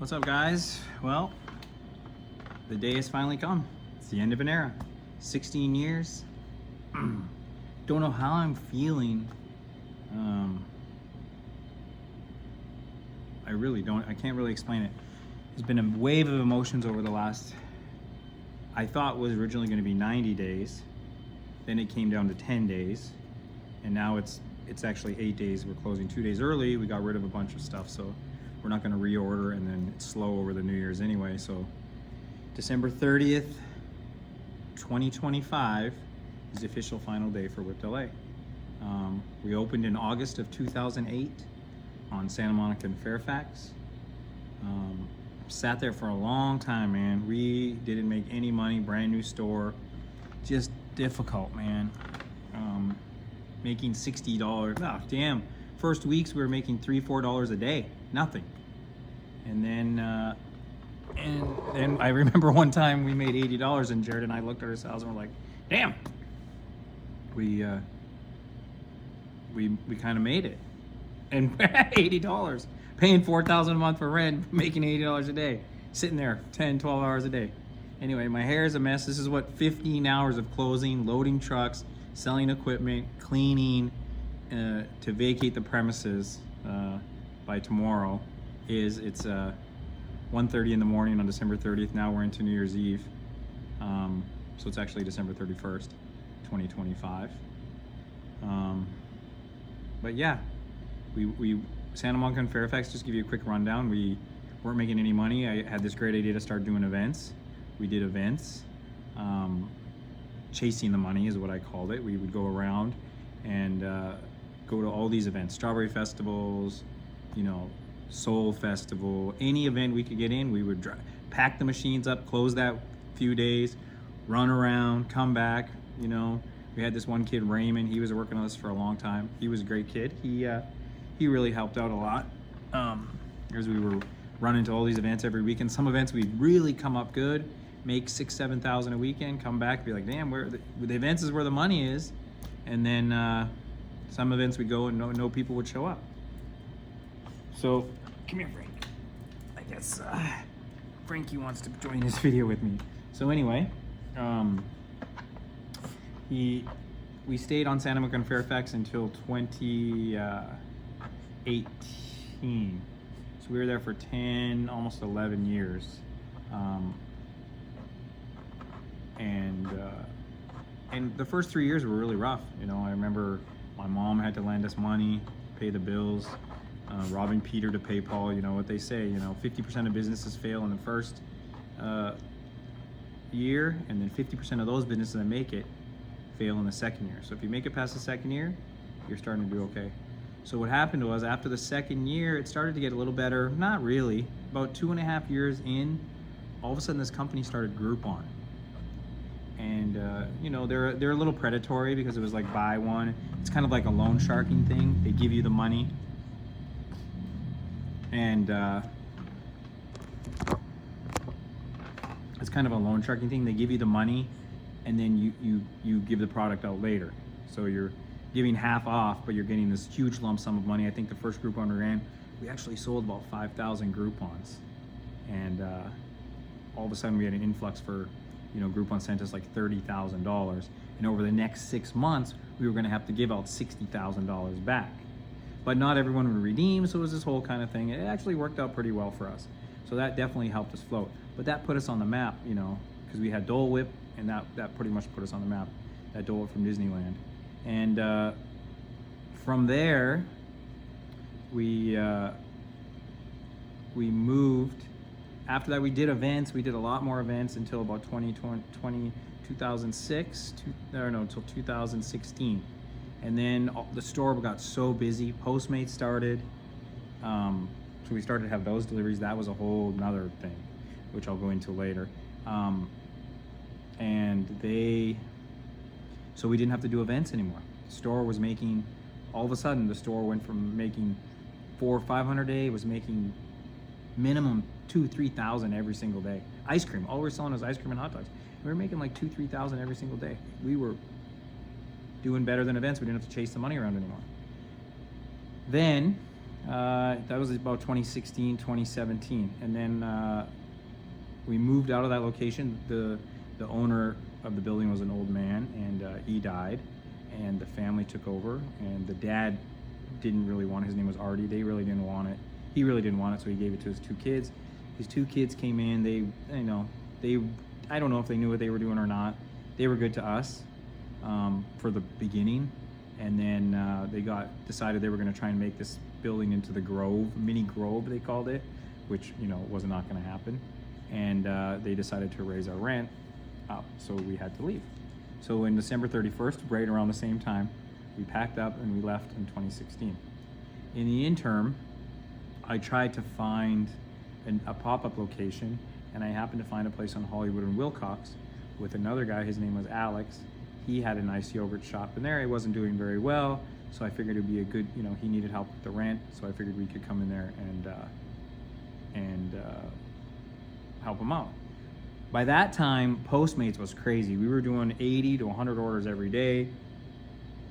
What's up, guys? Well, the day has finally come. It's the end of an era. 16 years. Don't know how I'm feeling. I really don't. I can't really explain it. There's been a wave of emotions over the last, I thought was originally going to be 90 days. Then it came down to 10 days. And now it's actually 8 days. We're closing 2 days early. We got rid of a bunch of stuff, so we're not going to reorder, and then it's slow over the New Year's anyway. So December 30th, 2025 is the official final day for Whipped LA. We opened in August of 2008 on Santa Monica and Fairfax. Sat there for a long time, man. We didn't make any money, brand new store. Just difficult, man. Making $60. Oh, damn. First weeks we were making $3-4 a day. Nothing. And then I remember one time we made $80, and Jared and I looked at ourselves and we're like, damn. We kind of made it. And $80, paying $4,000 a month for rent, making $80 a day, sitting there 10, 12 hours a day. Anyway, my hair is a mess. This is what 15 hours of closing, loading trucks, selling equipment, cleaning, to vacate the premises by tomorrow is. It's 1:30 in the morning on December 30th. Now we're into New Year's Eve. So it's actually December 31st, 2025. But yeah, we Santa Monica and Fairfax, just give you a quick rundown. We weren't making any money. I had this great idea to start doing events. We did events. Chasing the money is what I called it. We would go around and go to all these events, strawberry festivals, Soul Festival, any event we could get in. We would pack the machines up, close that few days, run around, come back. We had this one kid, Raymond. He was working on this for a long time. He was a great kid. He really helped out a lot as we were running to all these events every weekend. Some events we'd really come up good, make $6,000-7,000 a weekend, come back, be like, damn, where the events is where the money is. And then some events we go and no people would show up. So come here, Frank. I guess Frankie wants to join this video with me. So anyway, we stayed on Santa Monica and Fairfax until 2018. So we were there for 10, almost 11 years. And the first 3 years were really rough. I remember my mom had to lend us money, pay the bills, robbing Peter to pay Paul. You know what they say, 50% of businesses fail in the first year, and then 50% of those businesses that make it fail in the second year. So if you make it past the second year, you're starting to do okay. So what happened was, after the second year, it started to get a little better. Not really. About 2.5 years in, all of a sudden this company started Groupon. And they're a little predatory because it was like buy one. It's kind of like a loan sharking thing. They give you the money, and it's kind of a loan sharking thing. They give you the money, and then you give the product out later. So you're giving half off, but you're getting this huge lump sum of money. I think the first Groupon we ran, we actually sold about 5,000 Groupons, and all of a sudden we had an influx for. Groupon sent us like $30,000, and over the next 6 months, we were going to have to give out $60,000 back. But not everyone would redeem, so it was this whole kind of thing. It actually worked out pretty well for us. So that definitely helped us float. But that put us on the map, because we had Dole Whip, and that pretty much put us on the map, that Dole Whip from Disneyland. And from there, we moved. After that, we did events. We did a lot more events until about 2006, until 2016. And then the store got so busy. Postmates started. So we started to have those deliveries. That was a whole nother thing, which I'll go into later. So we didn't have to do events anymore. The store was making, all of a sudden, the store went from making $400 or $500 a day, was making minimum $2,000-3,000 every single day. Ice cream, all we were selling was ice cream and hot dogs. We were making like $2,000-3,000 every single day. We were doing better than events. We didn't have to chase the money around anymore. Then That was about 2016, 2017. And then we moved out of that location. The owner of the building was an old man, and he died, and the family took over, and the dad didn't really want it. His name was Artie. They really didn't want it. He really didn't want it, so he gave it to his two kids. His two kids came in. I don't know if they knew what they were doing or not. They were good to us for the beginning, and then they decided they were going to try and make this building into the Grove, mini Grove they called it, which was not going to happen. And they decided to raise our rent up, so we had to leave. So in December 31st, right around the same time, we packed up and we left in 2016. In the interim, I tried to find a pop-up location, and I happened to find a place on Hollywood and Wilcox with another guy. His name was Alex. He had a nice yogurt shop in there. It wasn't doing very well, so I figured it'd be a good, he needed help with the rent, so I figured we could come in there and help him out. By that time, Postmates was crazy. We were doing 80 to 100 orders every day.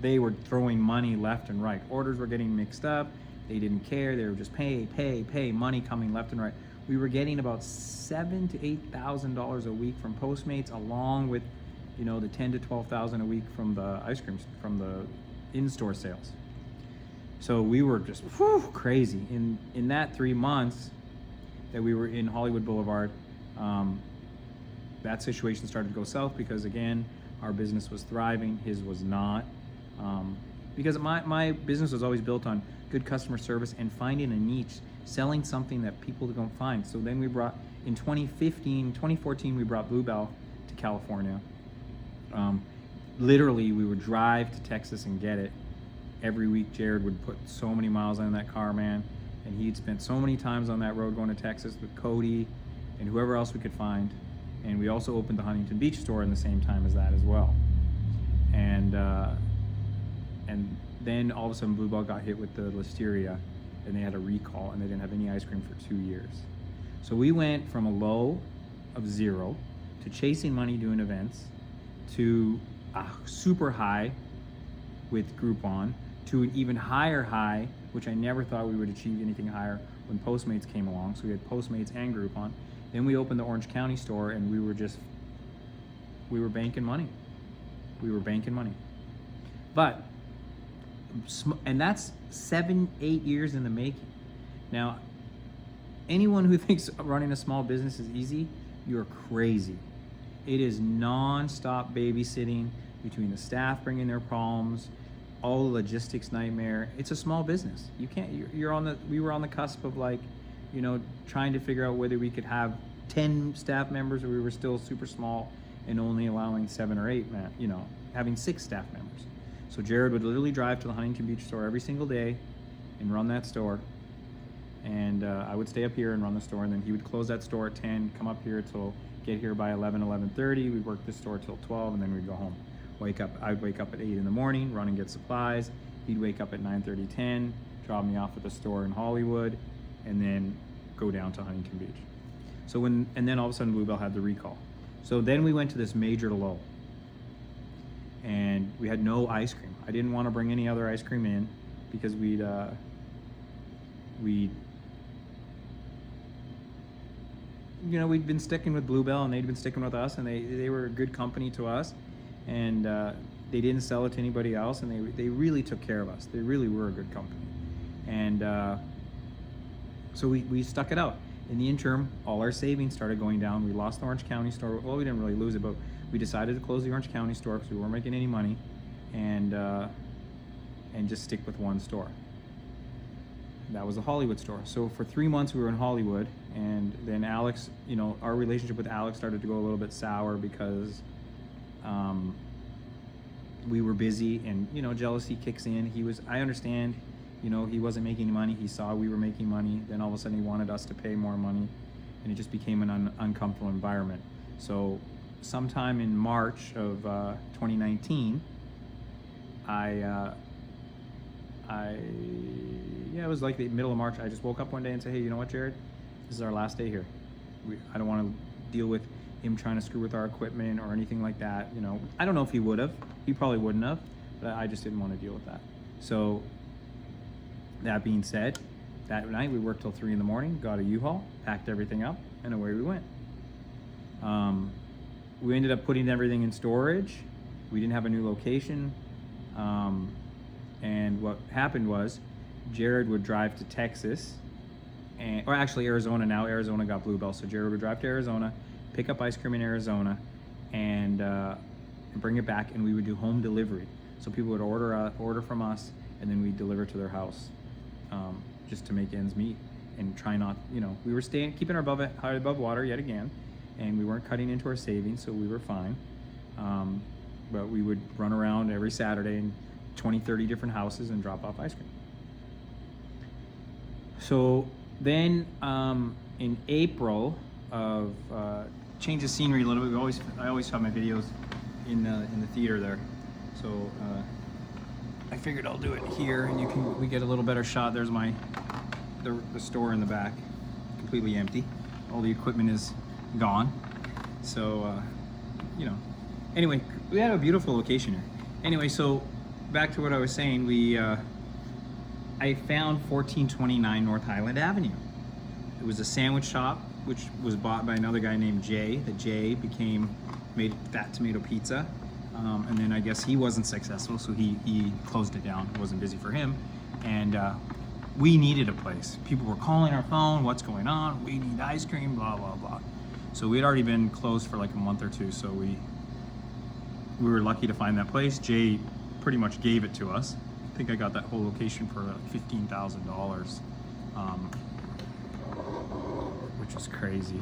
They were throwing money left and right. Orders were getting mixed up. They didn't care. They were just pay, money coming left and right. We were getting about $7,000 to $8,000 a week from Postmates, along with, the $10,000 to $12,000 a week from the ice creams, from the in-store sales. So we were just crazy. In that 3 months that we were in Hollywood Boulevard, that situation started to go south because, again, our business was thriving, his was not. Because my business was always built on good customer service and finding a niche, selling something that people don't find. So then in 2014, we brought Bluebell to California. Literally, we would drive to Texas and get it. Every week, Jared would put so many miles on that car, man. And he'd spent so many times on that road going to Texas with Cody and whoever else we could find. And we also opened the Huntington Beach store in the same time as that as well. And then all of a sudden Bluebell got hit with the listeria, and they had a recall, and they didn't have any ice cream for 2 years. So we went from a low of 0 to chasing money doing events to a super high with Groupon to an even higher high, which I never thought we would achieve anything higher when Postmates came along. So we had Postmates and Groupon. Then we opened the Orange County store, and we were banking money. We were banking money. And that's 7-8 years in the making. Now, anyone who thinks running a small business is easy, you're crazy. It is non-stop babysitting between the staff bringing their problems, all the logistics nightmare. It's a small business. You can't. We were on the cusp of trying to figure out whether we could have 10 staff members, or we were still super small and only allowing 7 or 8, having 6 staff members. So Jared would literally drive to the Huntington Beach store every single day and run that store. And I would stay up here and run the store, and then he would close that store at 10, come up here get here by 11:30. We'd work the store till 12, and then we'd go home. I'd wake up at 8 in the morning, run and get supplies. He'd wake up at 9:30, 10, drop me off at the store in Hollywood, and then go down to Huntington Beach. And then all of a sudden Bluebell had the recall. So then we went to this major lull, and we had no ice cream. I didn't want to bring any other ice cream in because we'd been sticking with Bluebell, and they'd been sticking with us, and they were a good company to us, and they didn't sell it to anybody else, and they really took care of us. They really were a good company. And so we stuck it out. In the interim, all our savings started going down. We lost the Orange County store. Well, we didn't really lose it, but we decided to close the Orange County store because we weren't making any money, and just stick with one store. That was the Hollywood store. So for 3 months we were in Hollywood, and then Alex, our relationship with Alex started to go a little bit sour because we were busy, and jealousy kicks in. I understand, he wasn't making any money. He saw we were making money. Then all of a sudden he wanted us to pay more money, and it just became an uncomfortable environment. So sometime in March of 2019, it was like the middle of March. I just woke up one day and said, hey, you know what, Jared? This is our last day here. I don't want to deal with him trying to screw with our equipment or anything like that. I don't know if he would have. He probably wouldn't have, but I just didn't want to deal with that. So that being said, That night we worked till 3 in the morning, got a U-Haul, packed everything up, and away we went. We ended up putting everything in storage. We didn't have a new location. And what happened was Jared would drive to Texas, or actually Arizona now. Arizona got Bluebell, so Jared would drive to Arizona, pick up ice cream in Arizona, and bring it back, and we would do home delivery. So people would order from us, and then we'd deliver to their house, just to make ends meet and try not, we were keeping our head above water yet again, and we weren't cutting into our savings, so we were fine. But we would run around every Saturday in 20, 30 different houses and drop off ice cream. So then in April of change of scenery a little bit. I always have my videos in the theater there. So I figured I'll do it here, and we get a little better shot. There's the store in the back, completely empty. All the equipment is gone. So anyway, we had a beautiful location here. Anyway, so back to what I was saying. I found 1429 North Highland Avenue. It was a sandwich shop which was bought by another guy named Jay. The Jay made Fat Tomato Pizza, and then I guess he wasn't successful, so he closed it down. It wasn't busy for him, and we needed a place. People were calling our phone, what's going on? We need ice cream, blah blah blah. So we had already been closed for like a month or two, so we were lucky to find that place. Jay pretty much gave it to us. I think I got that whole location for $15,000, which was crazy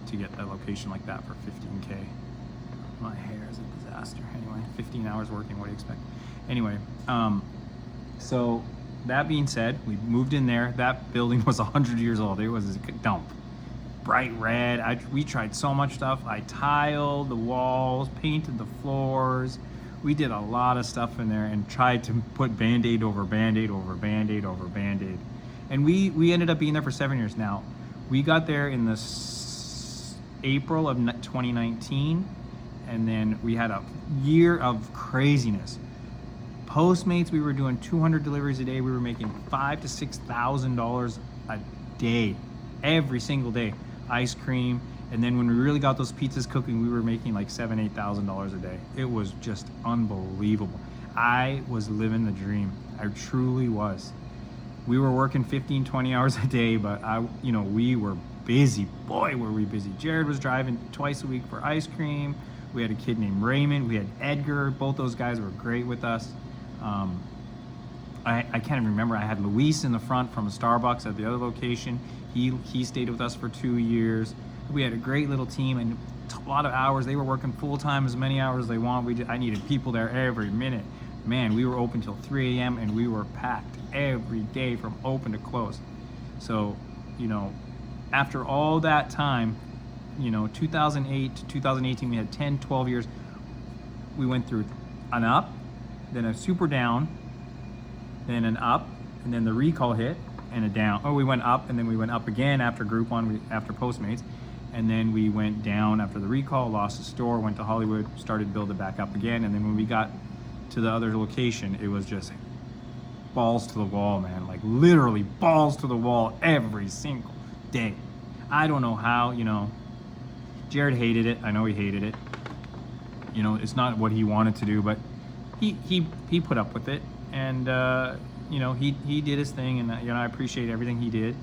to get that location like that for $15K. My hair is a disaster. Anyway, 15 hours working, what do you expect? Anyway, so that being said, we moved in there. That building was 100 years old. It was a dump. Bright red. We tried so much stuff. I tiled the walls, painted the floors. We did a lot of stuff in there and tried to put Band-Aid over Band-Aid over Band-Aid over Band-Aid. And we ended up being there for 7 years. Now, we got there in the April of 2019, and then we had a year of craziness. Postmates, we were doing 200 deliveries a day. We were making $5,000 to $6,000 a day, every single day. Ice cream. And then when we really got those pizzas cooking, we were making like $7,000, $8,000 a day. It was just unbelievable. I was living the dream. I truly was. We were working 15, 20 hours a day, but we were busy. Boy, were we busy. Jared was driving twice a week for ice cream. We had a kid named Raymond. We had Edgar. Both those guys were great with us. I can't even remember. I had Luis in the front from a Starbucks at the other location. He stayed with us for 2 years. We had a great little team and a lot of hours. They were working full time, as many hours as they want. I needed people there every minute. Man, we were open till 3 a.m. and we were packed every day from open to close. So, after all that time, 2008 to 2018, we had 10, 12 years. We went through an up, then a super down, then an up, and then the recall hit, and a down. Oh, we went up, and then we went up again after Groupon, after Postmates. And then we went down after the recall, lost the store, went to Hollywood, started building back up again. And then when we got to the other location, it was just balls to the wall, man. Like literally balls to the wall every single day. I don't know how, Jared hated it. I know he hated it. It's not what he wanted to do, but he put up with it. And, he did his thing, and, I appreciate everything he did,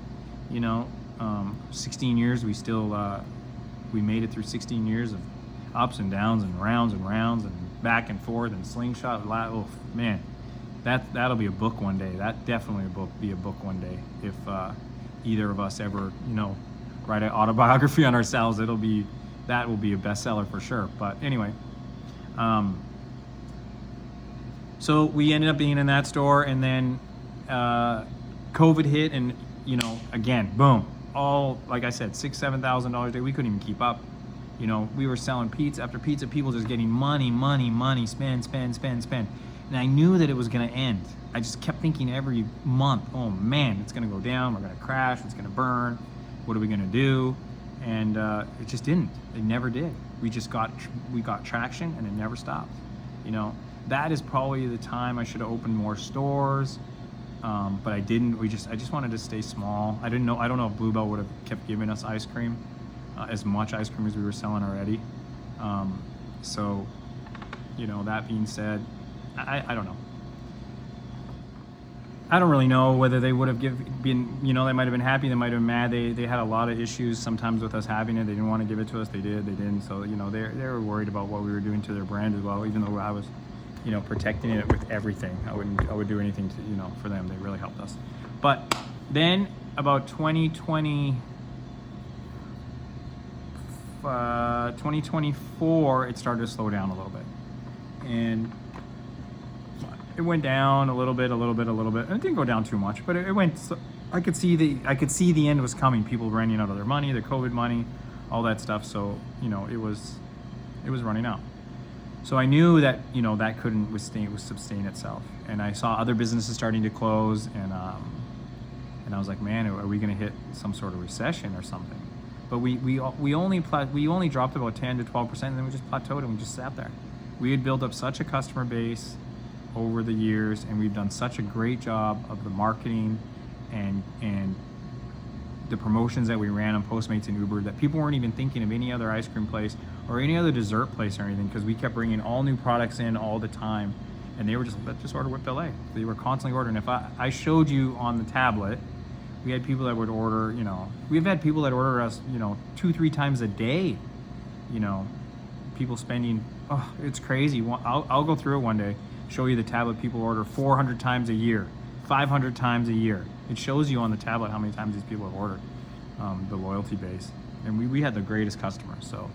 16 years, we made it through 16 years of ups and downs and rounds and back and forth and slingshot. Oh man, that'll be a book one day. That definitely be a book one day. If either of us ever, write an autobiography on ourselves, that will be a bestseller for sure. But anyway, so we ended up being in that store, and then COVID hit, and again, boom. All, like I said, $6,000, $7,000 a day. We couldn't even keep up. We were selling pizza after pizza, people just getting money, spend. And I knew that it was gonna end. I just kept thinking every month, oh man, it's gonna go down, we're gonna crash, it's gonna burn, what are we gonna do? And it just didn't. It never did. We got traction, and it never stopped. That is probably the time I should have opened more stores. but I didn't. I just wanted to stay small. I don't know if Bluebell would have kept giving us ice cream, as much ice cream as we were selling already. So, that being said, I don't know. I don't really know whether they would have been, they might have been happy, they might have been mad. They had a lot of issues sometimes with us having it. They didn't want to give it to us. They didn't. So, they were worried about what we were doing to their brand as well, even though I was, protecting it with everything. I would do anything to, for them. They really helped us. But then about 2024, it started to slow down a little bit. And it went down a little bit. It didn't go down too much, but it went. I could see the end was coming. People running out of their money, their COVID money, all that stuff. So it was running out. So I knew that that couldn't sustain itself, and I saw other businesses starting to close, and I was like, man, are we going to hit some sort of recession or something? But we only dropped about 10 to 12%, and then we just plateaued and we just sat there. We had built up such a customer base over the years, and we've done such a great job of the marketing and the promotions that we ran on Postmates and Uber that people weren't even thinking of any other ice cream place or any other dessert place or anything, because we kept bringing all new products in all the time, and they were just, let's just order Whipped LA. They were constantly ordering. If I showed you on the tablet, we had people that would order, we've had people that order us, 2-3 times a day, people spending, it's crazy. I'll go through it one day, show you the tablet. People order 400 times a year, 500 times a year. It shows you on the tablet how many times these people have ordered, the loyalty base. And we had the greatest customers. So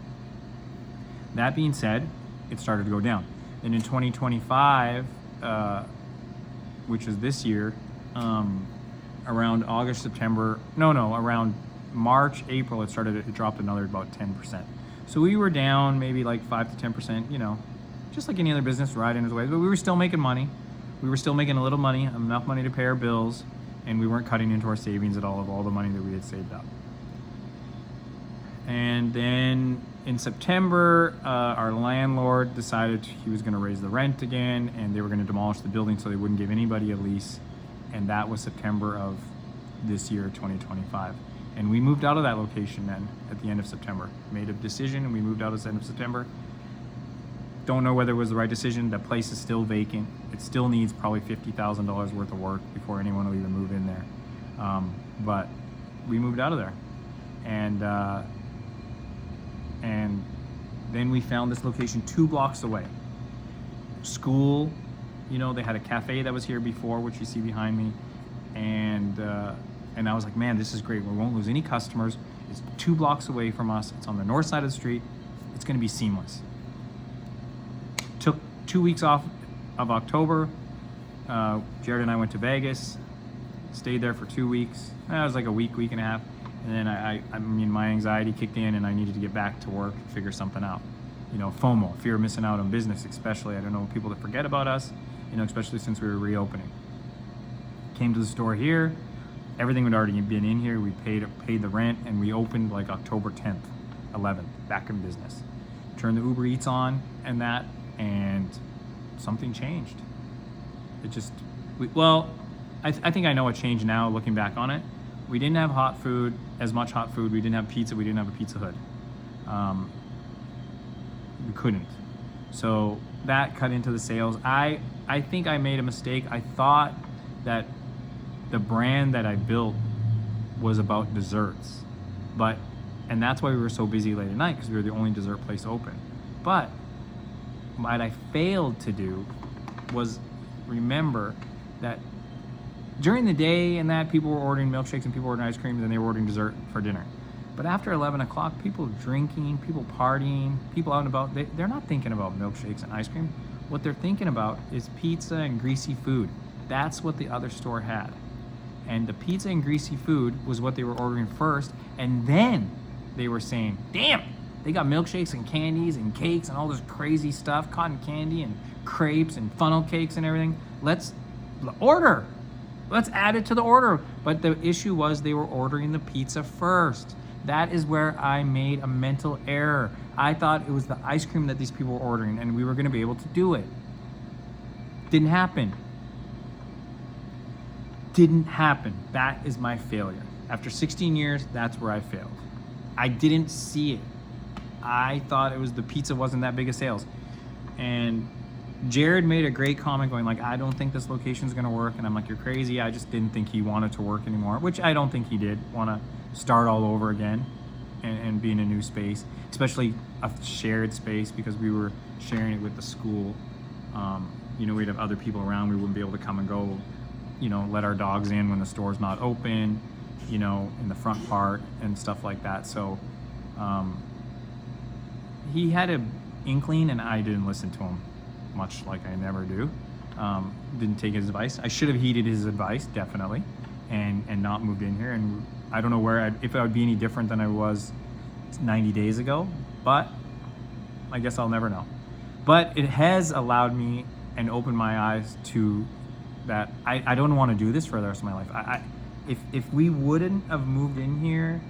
that being said, it started to go down. And in 2025, which is this year, around around March, April, it dropped another about 10%. So we were down maybe like 5 to 10%, just like any other business, riding its way. But we were still making money. We were still making a little money, enough money to pay our bills, and we weren't cutting into our savings at all of all the money that we had saved up. And then in September, our landlord decided he was going to raise the rent again, and they were going to demolish the building so they wouldn't give anybody a lease. And that was September of this year, 2025. And we moved out of that location then at the end of September. Made a decision and we moved out at the end of September. Don't know whether it was the right decision. The place is still vacant. It still needs probably $50,000 worth of work before anyone will even move in there. But we moved out of there. And then we found this location 2 blocks away. School, they had a cafe that was here before, which you see behind me. And I was like, man, this is great. We won't lose any customers. It's 2 blocks away from us. It's on the north side of the street. It's going to be seamless. Took 2 weeks off of October. Jared and I went to Vegas, stayed there for 2 weeks. It was like a week and a half. And then my anxiety kicked in and I needed to get back to work and figure something out. FOMO, fear of missing out on business, especially. I don't know, people that forget about us, especially since we were reopening. Came to the store here. Everything had already been in here. We paid the rent, and we opened like October 10th, 11th, back in business. Turned the Uber Eats on and something changed. It just, I think I know what changed now looking back on it. We didn't have as much hot food. We didn't have pizza. We didn't have a Pizza Hut. We couldn't. So that cut into the sales. I think I made a mistake. I thought that the brand that I built was about desserts, and that's why we were so busy late at night, because we were the only dessert place open. But what I failed to do was remember that during the day and that people were ordering milkshakes and people were ordering ice cream, and then they were ordering dessert for dinner. But after 11 o'clock, people drinking, people partying, people out and about, they're not thinking about milkshakes and ice cream. What they're thinking about is pizza and greasy food. That's what the other store had. And the pizza and greasy food was what they were ordering first. And then they were saying, damn, they got milkshakes and candies and cakes and all this crazy stuff, cotton candy and crepes and funnel cakes and everything. Let's order. Let's add it to the order. But the issue was they were ordering the pizza first. That is where I made a mental error. I thought it was the ice cream that these people were ordering and we were going to be able to do it. Didn't happen. didn't happen. That is my failure. After 16 years, that's where I failed. I didn't see it. I thought the pizza wasn't that big of sales. And Jared made a great comment going like, I don't think this location's gonna work. And I'm like, you're crazy. I just didn't think he wanted to work anymore, which I don't think he did want to start all over again and be in a new space, especially a shared space, because we were sharing it with the school. We'd have other people around. We wouldn't be able to come and go, let our dogs in when the store's not open, in the front part and stuff like that. So he had an inkling, and I didn't listen to him, much like I never do. Didn't take his advice. I should have heeded his advice, definitely, and not moved in here. And I don't know if I would be any different than I was 90 days ago, but I guess I'll never know. But it has allowed me and opened my eyes to that I don't want to do this for the rest of my life. If we wouldn't have moved in here,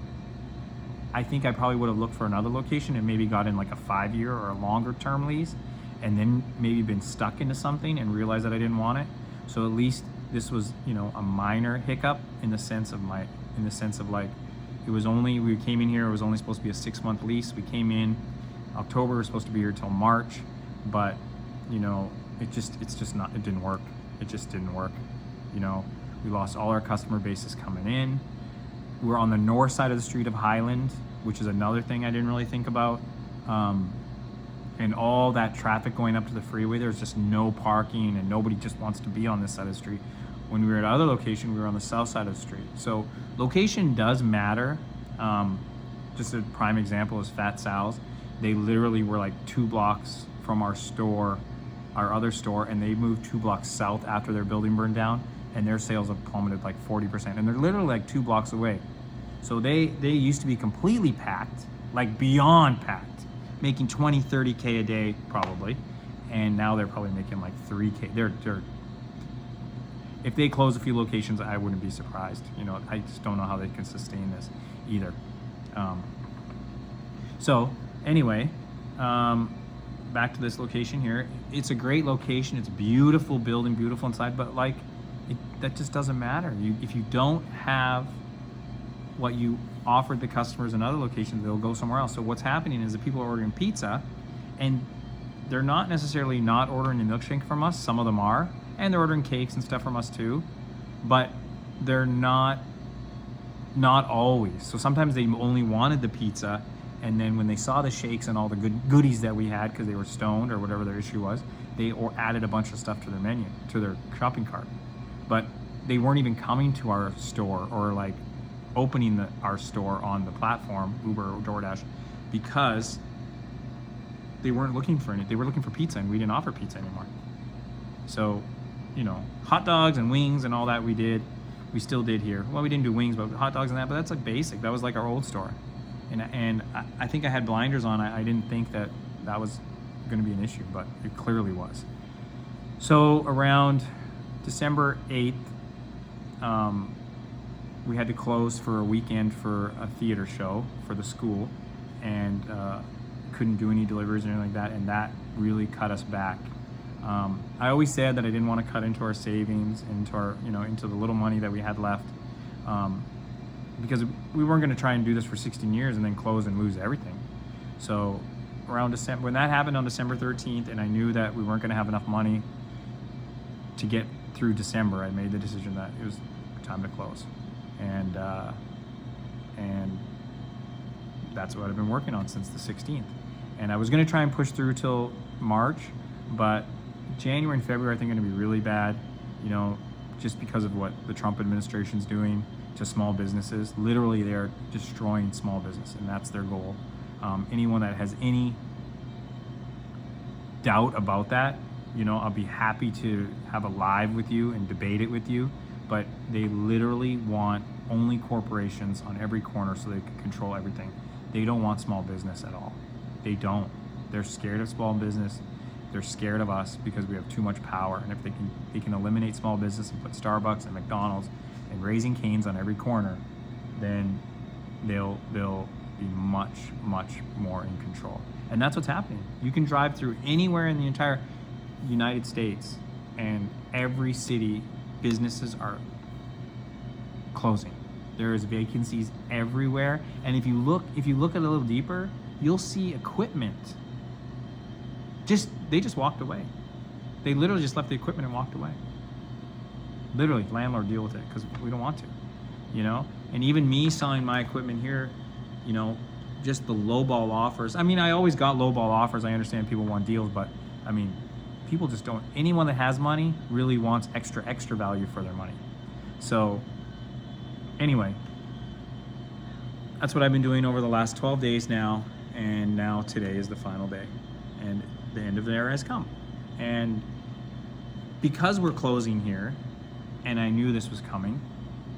I think I probably would have looked for another location and maybe got in like a 5-year or a longer term lease, and then maybe been stuck into something and realized that I didn't want it. So at least this was, a minor hiccup in the sense of like, we came in here, it was only supposed to be a 6-month lease. We came in October, we're supposed to be here till March, but it didn't work. It just didn't work. We lost all our customer bases coming in. We're on the north side of the street of Highland, which is another thing I didn't really think about. And all that traffic going up to the freeway, there's just no parking and nobody just wants to be on this side of the street. When we were at other location, we were on the south side of the street. So location does matter. Just a prime example is Fat Sal's. They literally were like 2 blocks from our store, our other store, and they moved 2 blocks south after their building burned down, and their sales have plummeted like 40%. And they're literally like 2 blocks away. So they used to be completely packed, like beyond packed, making 20, 30K a day probably. And now they're probably making like 3K. If they close a few locations, I wouldn't be surprised. I just don't know how they can sustain this either. So anyway, back to this location here. It's a great location. It's beautiful building, beautiful inside, but that just doesn't matter. If you don't have what you offered the customers in other locations, they'll go somewhere else. So what's happening is that people are ordering pizza, and they're not necessarily not ordering a milkshake from us. Some of them are, and they're ordering cakes and stuff from us too, but they're not always. So sometimes they only wanted the pizza, and then when they saw the shakes and all the goodies that we had, because they were stoned or whatever their issue was, they added a bunch of stuff to their menu, to their shopping cart. But they weren't even coming to our store or like opening our store on the platform, Uber or DoorDash, because they weren't looking for anything. They were looking for pizza, and we didn't offer pizza anymore. So, hot dogs and wings and all that we still did here. Well, we didn't do wings, but hot dogs and that, but that's like basic. That was like our old store. And I think I had blinders on. I didn't think that was going to be an issue, but it clearly was. So around December 8th, we had to close for a weekend for a theater show for the school, and couldn't do any deliveries or anything like that, and that really cut us back. I always said that I didn't want to cut into our savings, into our, into the little money that we had left, because we weren't going to try and do this for 16 years and then close and lose everything. So around December, when that happened on December 13th, and I knew that we weren't going to have enough money to get through December, I made the decision that it was time to close. And that's what I've been working on since the 16th. And I was going to try and push through till March, but January and February I think are going to be really bad, just because of what the Trump administration's doing to small businesses. Literally, they're destroying small business, and that's their goal. Anyone that has any doubt about that, I'll be happy to have a live with you and debate it with you, but they literally want only corporations on every corner so they can control everything. They don't want small business at all. They don't. They're scared of small business. They're scared of us because we have too much power. And if they can eliminate small business and put Starbucks and McDonald's and Raising Cane's on every corner, then they'll be much, much more in control. And that's what's happening. You can drive through anywhere in the entire United States, and every city, businesses are closing. There's vacancies everywhere, and if you look a little deeper, you'll see equipment. They just walked away. They literally just left the equipment and walked away. Literally, landlord, deal with it because we don't want to, you know. And even me selling my equipment here, you know, just the lowball offers. I mean, I always got lowball offers. I understand people want deals, but I mean, people just don't. Anyone that has money really wants extra value for their money. So anyway, that's what I've been doing over the last 12 days now, and now today is the final day, and the end of the era has come. And because we're closing here, and I knew this was coming,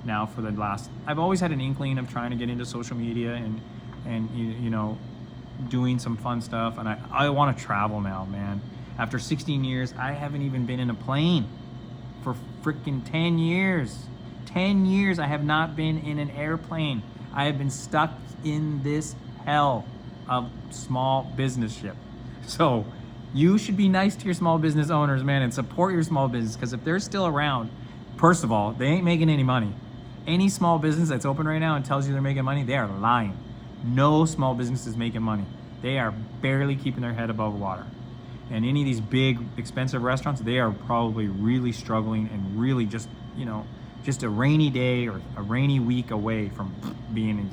now for the last, I've always had an inkling of trying to get into social media and you know, doing some fun stuff, and I want to travel now, man. After 16 years, I haven't even been in a plane for freaking 10 years. 10 years I have not been in an airplane. I have been stuck in this hell of small business ship. So you should be nice to your small business owners, man, and support your small business, because if they're still around, first of all, they ain't making any money. Any small business that's open right now and tells you they're making money, they are lying. No small business is making money. They are barely keeping their head above water. And any of these big, expensive restaurants, they are probably really struggling and really just, you know, just a rainy day or a rainy week away from being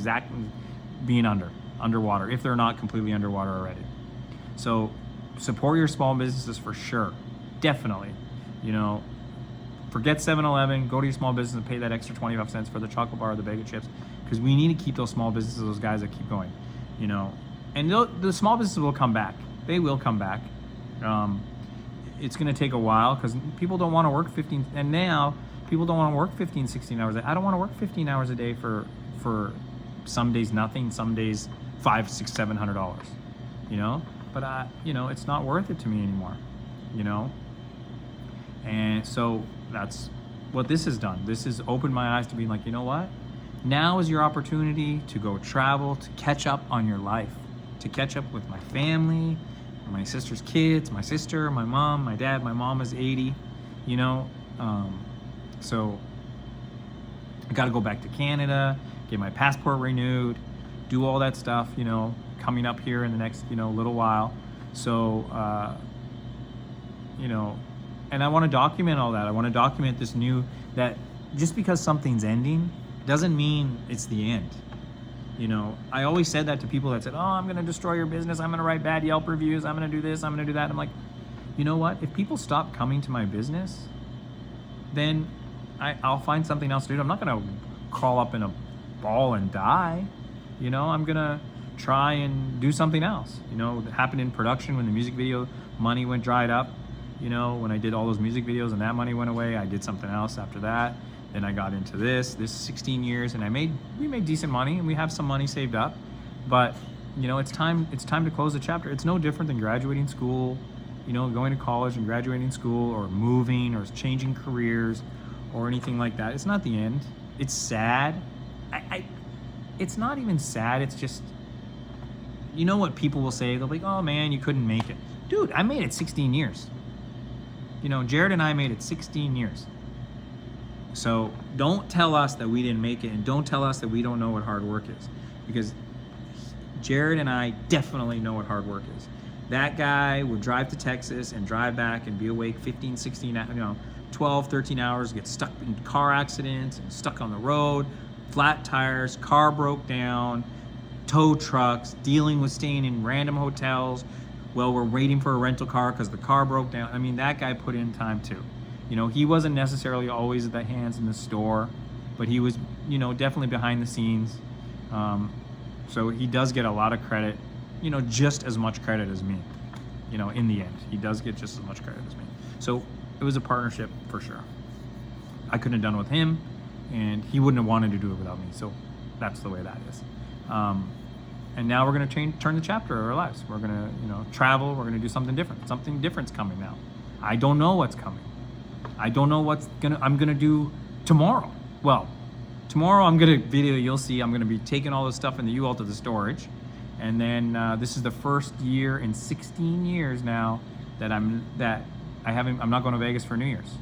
underwater, if they're not completely underwater already. So support your small businesses for sure. Definitely. You know, forget 7-Eleven, go to your small business and pay that extra 25 cents for the chocolate bar or the bag of chips, because we need to keep those small businesses, those guys that keep going, you know. And the small businesses will come back. They will come back. It's going to take a while because people don't want to work 15, and now people don't want to work 15, 16 hours a day. I don't want to work 15 hours a day for some days nothing, some days $500, $600, $700, you know. But you know, it's not worth it to me anymore, you know. And so that's what this has done. This has opened my eyes to being like, you know what? Now is your opportunity to go travel, to catch up on your life, to catch up with my family, my sister's kids, my sister, my mom, my dad. My mom is 80, you know. So I got to go back to Canada, get my passport renewed, do all that stuff, you know, coming up here in the next, you know, little while. So, you know, and I want to document all that. I want to document this that just because something's ending doesn't mean it's the end. You know, I always said that to people that said, oh, I'm going to destroy your business. I'm going to write bad Yelp reviews. I'm going to do this. I'm going to do that. I'm like, you know what? If people stop coming to my business, then I'll find something else to do. I'm not going to crawl up in a ball and die. You know, I'm going to try and do something else. You know, it happened in production when the music video money dried up. You know, when I did all those music videos and that money went away, I did something else after that. Then I got into this 16 years, and we made decent money, and we have some money saved up. But, you know, it's time to close the chapter. It's no different than graduating school, you know, going to college and graduating school, or moving, or changing careers, or anything like that. It's not the end. It's sad. It's not even sad. It's just, you know what people will say? They'll be like, oh man, you couldn't make it. Dude, I made it 16 years. You know, Jared and I made it 16 years. So don't tell us that we didn't make it, and don't tell us that we don't know what hard work is, because Jared and I definitely know what hard work is. That guy would drive to Texas and drive back and be awake 15, 16, 12, 13 hours, get stuck in car accidents and stuck on the road, flat tires, car broke down, tow trucks, dealing with staying in random hotels while we're waiting for a rental car because the car broke down. I mean, that guy put in time too. You know, he wasn't necessarily always at the hands in the store, but he was, you know, definitely behind the scenes. So he does get a lot of credit, you know, just as much credit as me. You know, in the end, he does get just as much credit as me. So it was a partnership for sure. I couldn't have done it with him, and he wouldn't have wanted to do it without me. So that's the way that is. And now we're going to turn the chapter of our lives. We're going to, you know, travel. We're going to do something different. Something different's coming now. I don't know what's coming. I don't know I'm gonna do tomorrow. Well, tomorrow I'm gonna video, you'll see, I'm gonna be taking all this stuff in the U-Haul to the storage. And then this is the first year in 16 years now that I'm not going to Vegas for New Year's.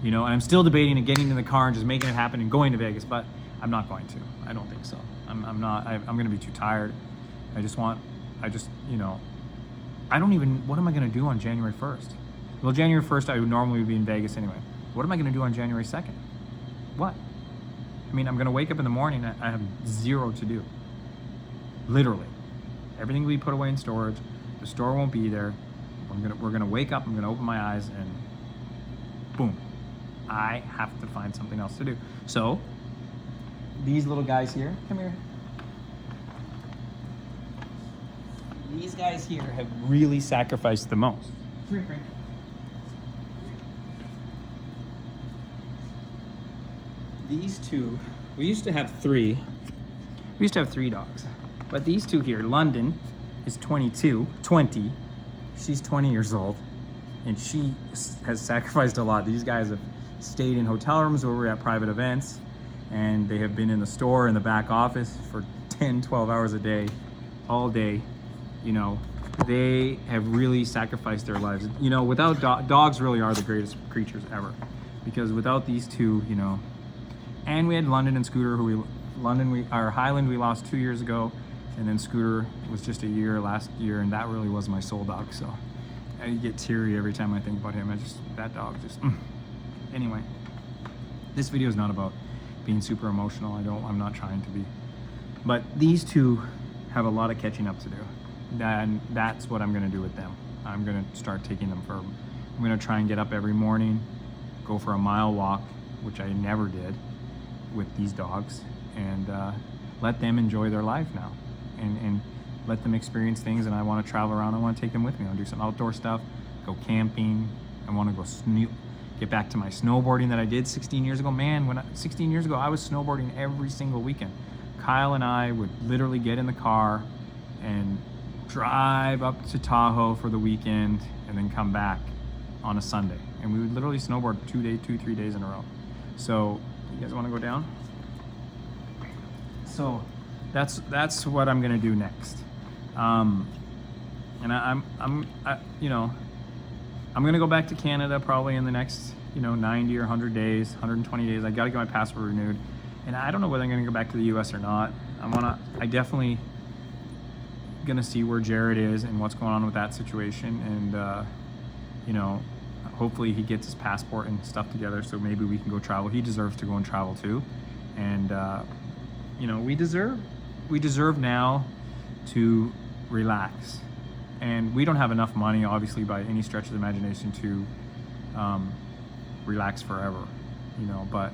You know, and I'm still debating and getting in the car and just making it happen and going to Vegas. But I'm not going to. I don't think so. I'm not. I'm going to be too tired. I just, you know, I don't even, what am I going to do on January 1st? Well, January 1st, I would normally be in Vegas anyway. What am I going to do on January 2nd? What? I mean, I'm going to wake up in the morning. I have zero to do. Literally. Everything will be put away in storage. The store won't be there. We're gonna wake up. I'm gonna open my eyes and boom, I have to find something else to do. So these little guys here, come here. These guys here have really sacrificed the most. Come here, Frank. These two, we used to have three. We used to have 3 dogs. But these two here, London is 20. She's 20 years old, and she has sacrificed a lot. These guys have stayed in hotel rooms where we're at private events, and they have been in the store in the back office for 10, 12 hours a day, all day. You know, they have really sacrificed their lives. You know, without dogs really are the greatest creatures ever, because without these two, you know, and we had London and Scooter, Highland we lost 2 years ago, and then Scooter was just a year last year, and that really was my soul dog. So I get teary every time I think about him. That dog just. Anyway, this video is not about being super emotional. I'm not trying to be, but these two have a lot of catching up to do, and that's what I'm gonna do with them. I'm gonna start taking them I'm gonna try and get up every morning, go for a mile walk, which I never did with these dogs, and let them enjoy their life now, and let them experience things. And I want to travel around. I want to take them with me. I want to do some outdoor stuff, go camping. I want to go get back to my snowboarding that I did 16 years ago. Man, 16 years ago, I was snowboarding every single weekend. Kyle and I would literally get in the car and drive up to Tahoe for the weekend and then come back on a Sunday. And we would literally snowboard 3 days in a row. So you guys want to go down? So that's what I'm gonna do next. And I'm gonna go back to Canada probably in the next 90 or 100 days, 120 days. I gotta get my passport renewed, and I don't know whether I'm gonna go back to the U.S. or not. I definitely gonna see where Jared is and what's going on with that situation, and hopefully he gets his passport and stuff together so maybe we can go travel. He deserves to go and travel too, and we deserve now to relax. And we don't have enough money, obviously, by any stretch of the imagination to relax forever, but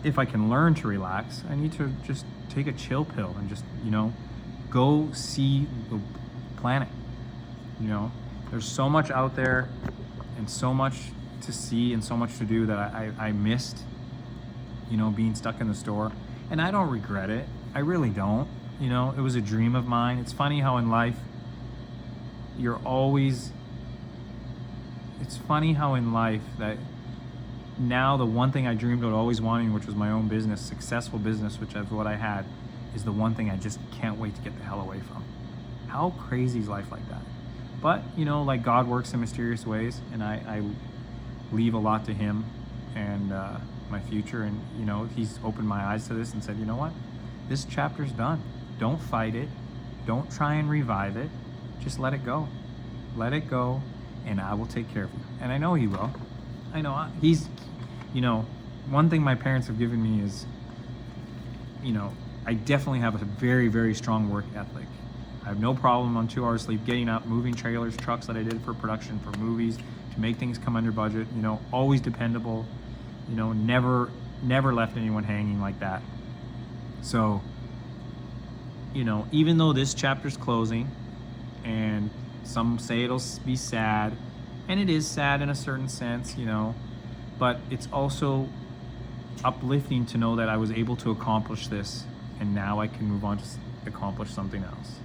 if I can learn to relax, I need to just take a chill pill and just, go see the planet. There's so much out there and so much to see and so much to do that I missed, being stuck in the store. And I don't regret it. I really don't. It was a dream of mine. It's funny how in life that now the one thing I dreamed of always wanting, which was my own business, successful business, which is what I had, is the one thing I just can't wait to get the hell away from. How crazy is life like that? But, like God works in mysterious ways, and I leave a lot to him and my future. And, he's opened my eyes to this and said, you know what? This chapter's done. Don't fight it. Don't try and revive it. Just let it go. Let it go, and I will take care of you. And I know he will. I know he's, one thing my parents have given me is, I definitely have a very, very strong work ethic. I have no problem on 2 hours sleep, getting up, moving trailers, trucks that I did for production, for movies, to make things come under budget, always dependable, never left anyone hanging like that. So, even though this chapter's closing, and some say it'll be sad, and it is sad in a certain sense, but it's also uplifting to know that I was able to accomplish this, and now I can move on to accomplish something else.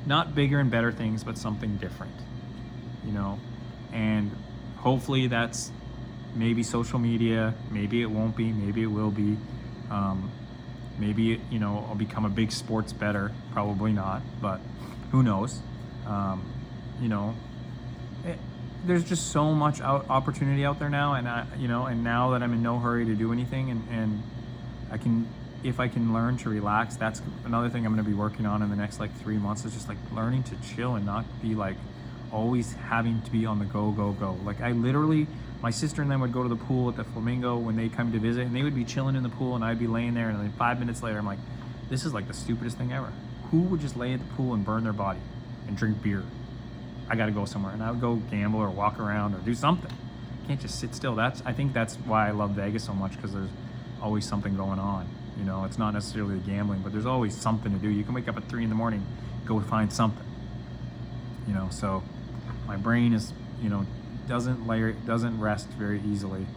Not bigger and better things, but something different, and hopefully that's maybe social media, maybe it won't be, maybe it will be. Maybe, I'll become a big sports bettor. Probably not, but who knows? There's just so much opportunity out there now, and and now that I'm in no hurry to do anything, and if I can learn to relax, that's another thing I'm going to be working on in the next like 3 months, is just like learning to chill and not be like always having to be on the go. Like I literally, my sister and them would go to the pool at the Flamingo when they come to visit, and they would be chilling in the pool and I'd be laying there, and then 5 minutes later I'm like, this is like the stupidest thing ever. Who would just lay at the pool and burn their body and drink beer? I got to go somewhere, and I would go gamble or walk around or do something. Can't just sit still. I think that's why I love Vegas so much, because there's always something going on. You know, it's not necessarily the gambling, but there's always something to do. You can wake up at 3 a.m, go find something. You know, so my brain is, you know, doesn't rest very easily.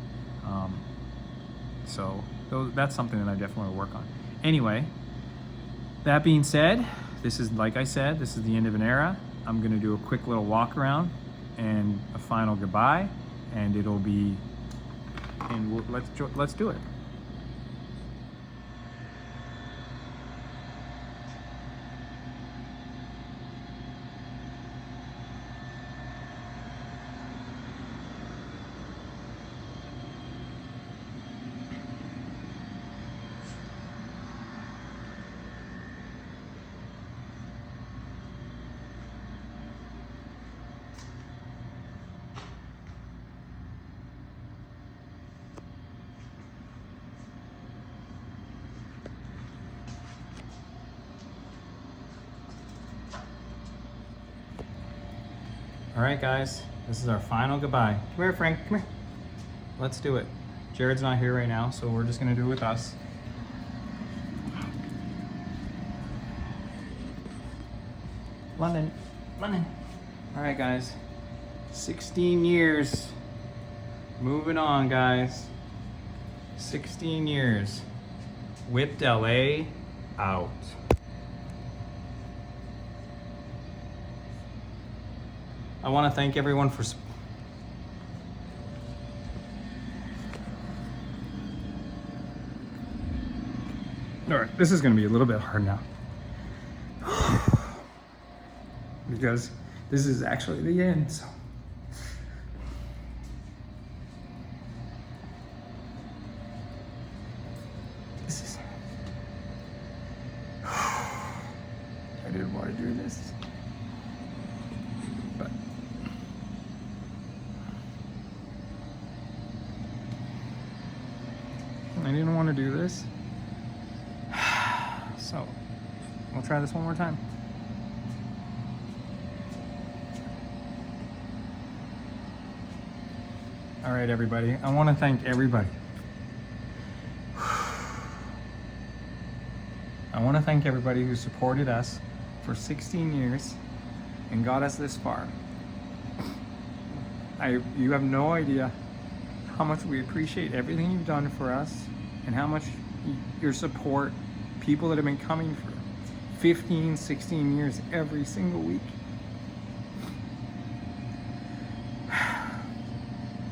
So that's something that I definitely want to work on. Anyway, that being said, this is, like I said, this is the end of an era. I'm gonna do a quick little walk around and a final goodbye, and it'll be, and let's do it. All right, guys, this is our final goodbye. Come here, Frank, come here. Let's do it. Jared's not here right now, so we're just gonna do it with us. London. All right, guys, 16 years. Moving on, guys. 16 years. Whipped LA out. I want to thank everyone for all right, this is going to be a little bit hard now because this is actually the end. So this is I didn't want to do this, but I didn't want to do this. So we'll try this one more time. All right, everybody. I want to thank everybody. I want to thank everybody who supported us for 16 years and got us this far. You have no idea how much we appreciate everything you've done for us, and how much your support, people that have been coming for 15, 16 years every single week.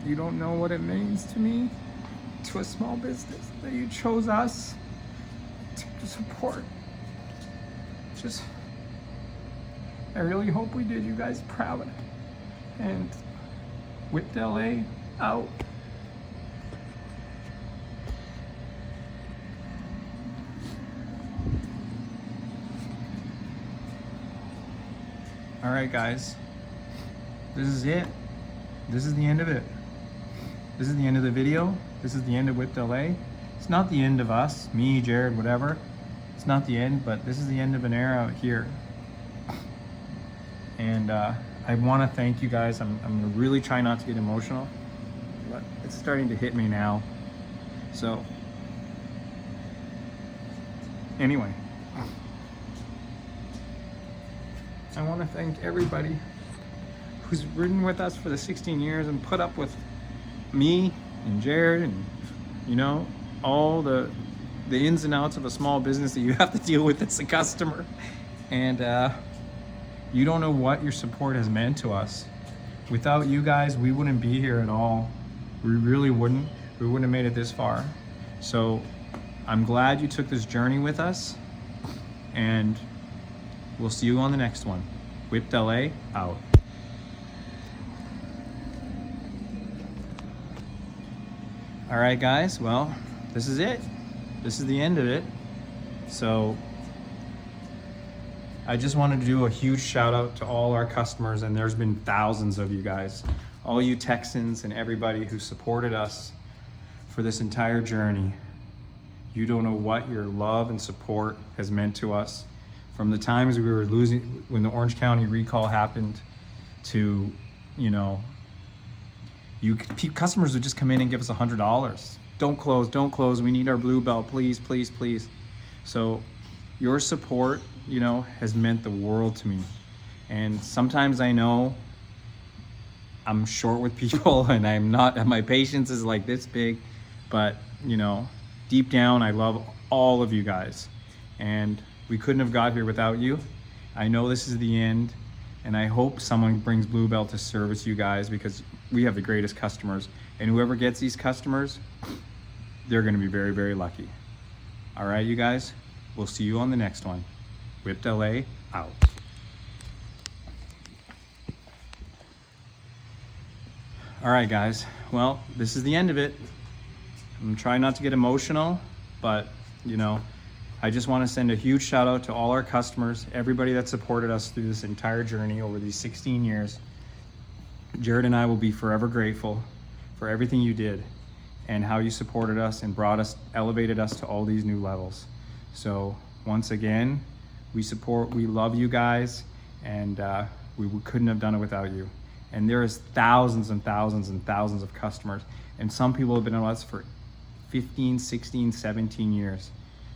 You don't know what it means to me, to a small business, that you chose us to support. Just, I really hope we did you guys proud. And Whipped LA out. All right, guys, this is it. This is the end of it. This is the end of the video. This is the end of Whipped LA. It's not the end of us, me, Jared, whatever. It's not the end, but this is the end of an era here. And I want to thank you guys. I'm going to really try not to get emotional, but it's starting to hit me now. So, anyway. I want to thank everybody who's ridden with us for the 16 years and put up with me and Jared and, you know, all the ins and outs of a small business that you have to deal with as a customer. And you don't know what your support has meant to us. Without you guys, we wouldn't be here at all. We really wouldn't. We wouldn't have made it this far. So I'm glad you took this journey with us, and we'll see you on the next one. Whipped LA out. All right, guys. Well, this is it. this is the end of it. So I just wanted to do a huge shout out to all our customers, and there's been thousands of you guys, all you Texans and everybody who supported us for this entire journey. You don't know what your love and support has meant to us. From the times we were losing, when the Orange County recall happened, to, you know, customers would just come in and give us $100. Don't close, we need our Blue Belt, please, please, please. So your support, you know, has meant the world to me. And sometimes I know I'm short with people and I'm not, my patience is like this big, but you know, deep down, I love all of you guys, and we couldn't have got here without you. I know this is the end, and I hope someone brings Blue Belt to service you guys, because we have the greatest customers, and whoever gets these customers, they're gonna be very, very lucky. All right, you guys, we'll see you on the next one. Whipped LA out. All right, guys, well, this is the end of it. I'm trying not to get emotional, but you know, I just want to send a huge shout out to all our customers, everybody that supported us through this entire journey over these 16 years. Jared and I will be forever grateful for everything you did and how you supported us and brought us, elevated us to all these new levels. So once again, we love you guys, and we couldn't have done it without you. And there is thousands and thousands and thousands of customers, and some people have been with us for 15, 16, 17 years.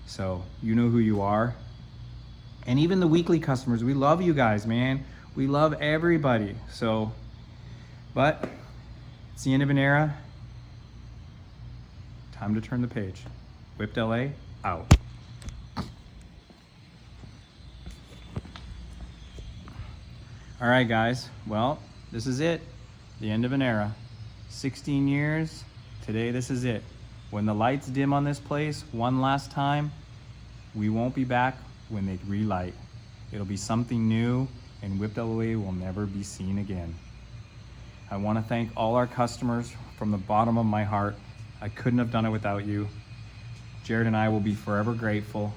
So you know who you are. And even the weekly customers, we love you guys, man. We love everybody. So, but it's the end of an era. Time to turn the page. Whipped LA out. All right, guys. Well, this is it. The end of an era. 16 years. Today, this is it. When the lights dim on this place one last time, we won't be back when they relight. It'll be something new, and Whipped LA will never be seen again. I want to thank all our customers from the bottom of my heart. I couldn't have done it without you. Jared and I will be forever grateful,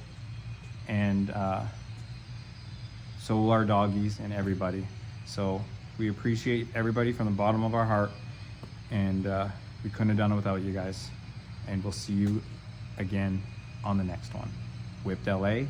and so will our doggies and everybody. So we appreciate everybody from the bottom of our heart, and we couldn't have done it without you guys. And we'll see you again on the next one. Whipped LA